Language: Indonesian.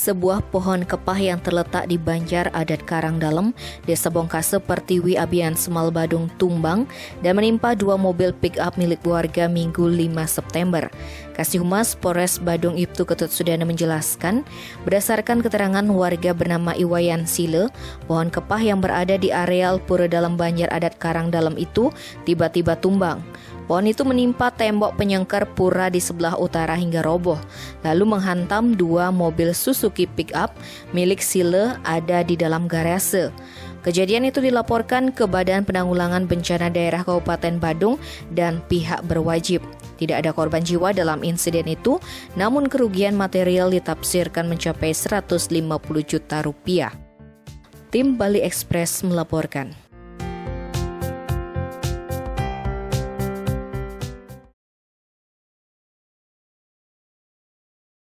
Sebuah pohon kepah yang terletak di Banjar Adat Karangdalem, Desa Bongkase, Pertiwi, Abian, Semal, Badung, tumbang dan menimpa dua mobil pick-up milik warga Minggu 5 September. Kasih Humas Polres Badung Ibtu Ketut Sudana menjelaskan, berdasarkan keterangan warga bernama Iwayan Sile, pohon kepah yang berada di areal Pura Dalam Banjar Adat Karangdalem itu tiba-tiba tumbang. Pohon itu menimpa tembok penyengker pura di sebelah utara hingga roboh, lalu menghantam dua mobil Suzuki pick-up milik Sile ada di dalam garase. Kejadian itu dilaporkan ke Badan Penanggulangan Bencana Daerah Kabupaten Badung dan pihak berwajib. Tidak ada korban jiwa dalam insiden itu, namun kerugian material ditafsirkan mencapai 150 juta rupiah. Tim Bali Express melaporkan.